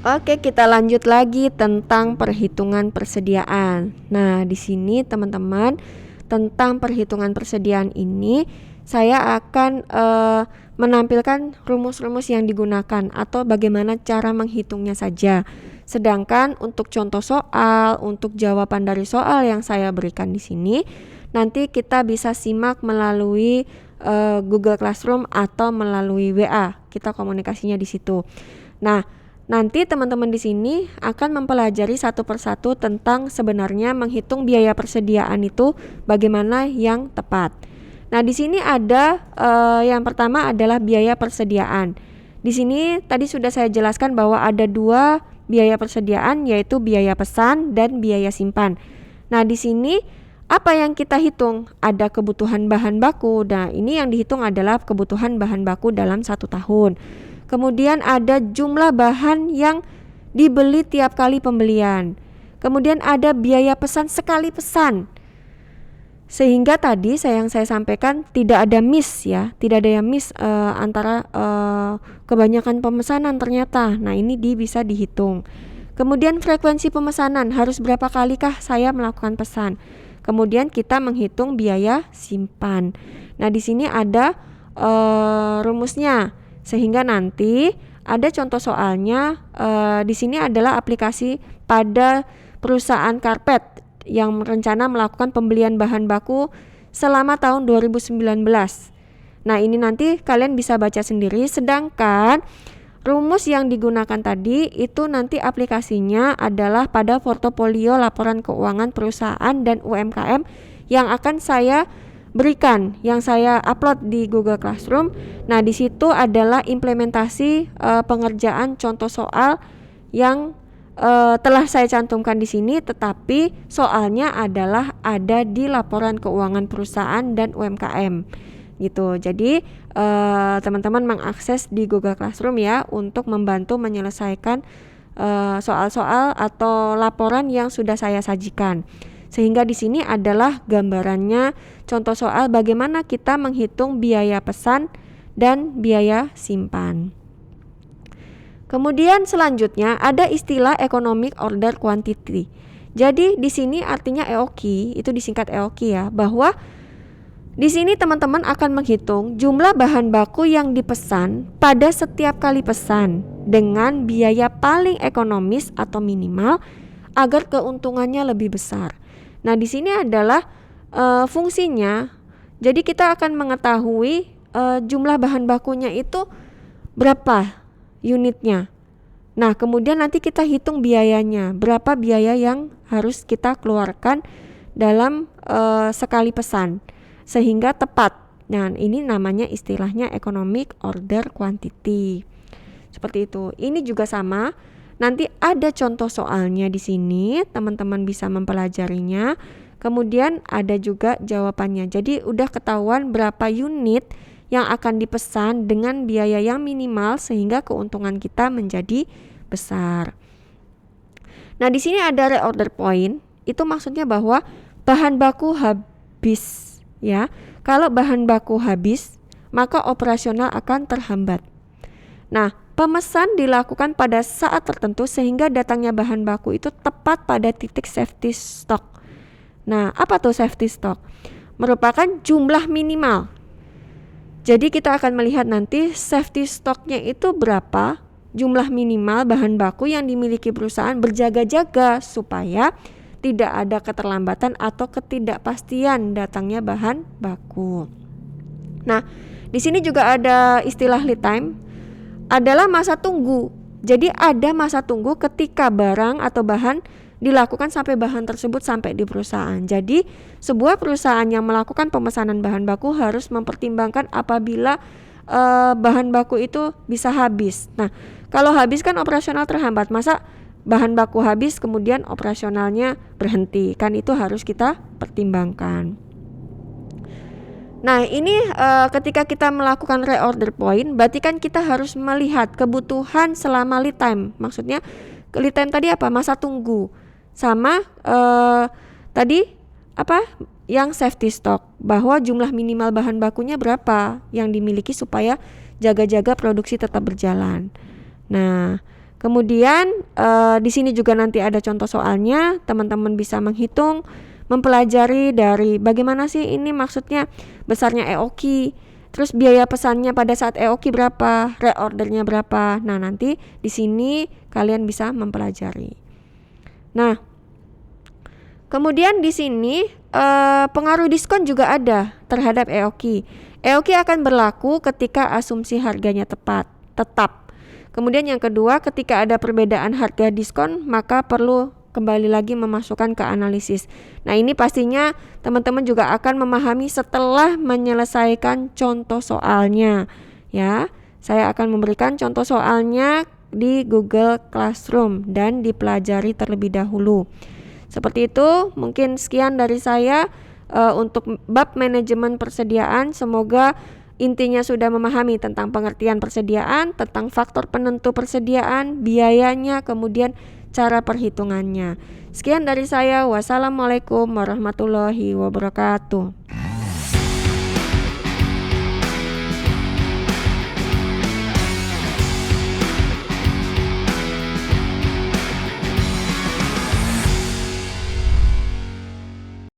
Oke, kita lanjut lagi tentang perhitungan persediaan. Nah, di sini teman-teman, tentang perhitungan persediaan ini saya akan menampilkan rumus-rumus yang digunakan atau bagaimana cara menghitungnya saja. Sedangkan untuk contoh soal, untuk jawaban dari soal yang saya berikan di sini, nanti kita bisa simak melalui Google Classroom atau melalui WA. Kita komunikasinya di situ. Nah, nanti teman-teman di sini akan mempelajari satu persatu tentang sebenarnya menghitung biaya persediaan itu bagaimana yang tepat. Nah, di sini ada yang pertama adalah biaya persediaan. Di sini tadi sudah saya jelaskan bahwa ada dua biaya persediaan, yaitu biaya pesan dan biaya simpan. Nah, di sini apa yang kita hitung? Ada kebutuhan bahan baku. Nah, ini yang dihitung adalah kebutuhan bahan baku dalam 1 tahun. Kemudian ada jumlah bahan yang dibeli tiap kali pembelian. Kemudian ada biaya pesan sekali pesan. Sehingga tadi yang saya sampaikan tidak ada miss ya, tidak ada yang miss antara kebanyakan pemesanan ternyata. Nah, ini bisa dihitung. Kemudian frekuensi pemesanan, harus berapa kalikah saya melakukan pesan. Kemudian kita menghitung biaya simpan. Nah, di sini ada rumusnya. Sehingga nanti ada contoh soalnya. Di sini adalah aplikasi pada perusahaan karpet yang rencana melakukan pembelian bahan baku selama tahun 2019. Nah, ini nanti kalian bisa baca sendiri. Sedangkan rumus yang digunakan tadi itu nanti aplikasinya adalah pada portofolio laporan keuangan perusahaan dan UMKM yang akan saya berikan, yang saya upload di Google Classroom. Nah, di situ adalah implementasi pengerjaan contoh soal yang telah saya cantumkan di sini, tetapi soalnya adalah ada di laporan keuangan perusahaan dan UMKM gitu. Jadi teman-teman mengakses di Google Classroom ya untuk membantu menyelesaikan soal-soal atau laporan yang sudah saya sajikan. Sehingga di sini adalah gambarannya contoh soal bagaimana kita menghitung biaya pesan dan biaya simpan. Kemudian selanjutnya ada istilah economic order quantity. Jadi di sini artinya EOQ, itu disingkat EOQ ya, bahwa di sini teman-teman akan menghitung jumlah bahan baku yang dipesan pada setiap kali pesan dengan biaya paling ekonomis atau minimal agar keuntungannya lebih besar. Nah, di sini adalah fungsinya. Jadi kita akan mengetahui jumlah bahan bakunya itu berapa unitnya. Nah, kemudian nanti kita hitung biayanya, berapa biaya yang harus kita keluarkan dalam sekali pesan sehingga tepat. Nah, ini namanya istilahnya economic order quantity. Seperti itu. Ini juga sama. Nanti ada contoh soalnya di sini, teman-teman bisa mempelajarinya. Kemudian ada juga jawabannya. Jadi udah ketahuan berapa unit yang akan dipesan dengan biaya yang minimal sehingga keuntungan kita menjadi besar. Nah, di sini ada reorder point. Itu maksudnya bahwa bahan baku habis ya. Kalau bahan baku habis, maka operasional akan terhambat. Nah, pemesan dilakukan pada saat tertentu sehingga datangnya bahan baku itu tepat pada titik safety stock. Nah, apa tuh safety stock? Merupakan jumlah minimal. Jadi kita akan melihat nanti safety stocknya itu berapa, jumlah minimal bahan baku yang dimiliki perusahaan, berjaga-jaga supaya tidak ada keterlambatan atau ketidakpastian datangnya bahan baku. Nah, di sini juga ada istilah lead time, adalah masa tunggu. Jadi ada masa tunggu ketika barang atau bahan dilakukan sampai bahan tersebut sampai di perusahaan. Jadi sebuah perusahaan yang melakukan pemesanan bahan baku harus mempertimbangkan apabila bahan baku itu bisa habis. Nah, kalau habis kan operasional terhambat. Masa bahan baku habis kemudian operasionalnya berhenti? Kan itu harus kita pertimbangkan. Nah, ini ketika kita melakukan reorder point, berarti kan kita harus melihat kebutuhan selama lead time. Maksudnya lead time tadi apa? Masa tunggu. Sama tadi apa? Yang safety stock, bahwa jumlah minimal bahan bakunya berapa yang dimiliki supaya jaga-jaga produksi tetap berjalan. Nah, Kemudian di sini juga nanti ada contoh soalnya, teman-teman bisa menghitung, mempelajari dari bagaimana sih ini maksudnya besarnya EOQ, terus biaya pesannya pada saat EOQ berapa, reordernya berapa. Nah, nanti di sini kalian bisa mempelajari. Nah, kemudian di sini pengaruh diskon juga ada terhadap EOQ. EOQ akan berlaku ketika asumsi harganya tetap. Kemudian yang kedua, ketika ada perbedaan harga diskon, maka perlu kembali lagi memasukkan ke analisis. Nah, ini pastinya teman-teman juga akan memahami setelah menyelesaikan contoh soalnya. Ya, saya akan memberikan contoh soalnya di Google Classroom dan dipelajari terlebih dahulu. Seperti itu, mungkin sekian dari saya untuk bab manajemen persediaan. Semoga intinya sudah memahami tentang pengertian persediaan, tentang faktor penentu persediaan, biayanya, kemudian cara perhitungannya. Sekian dari saya. Wassalamualaikum warahmatullahi wabarakatuh.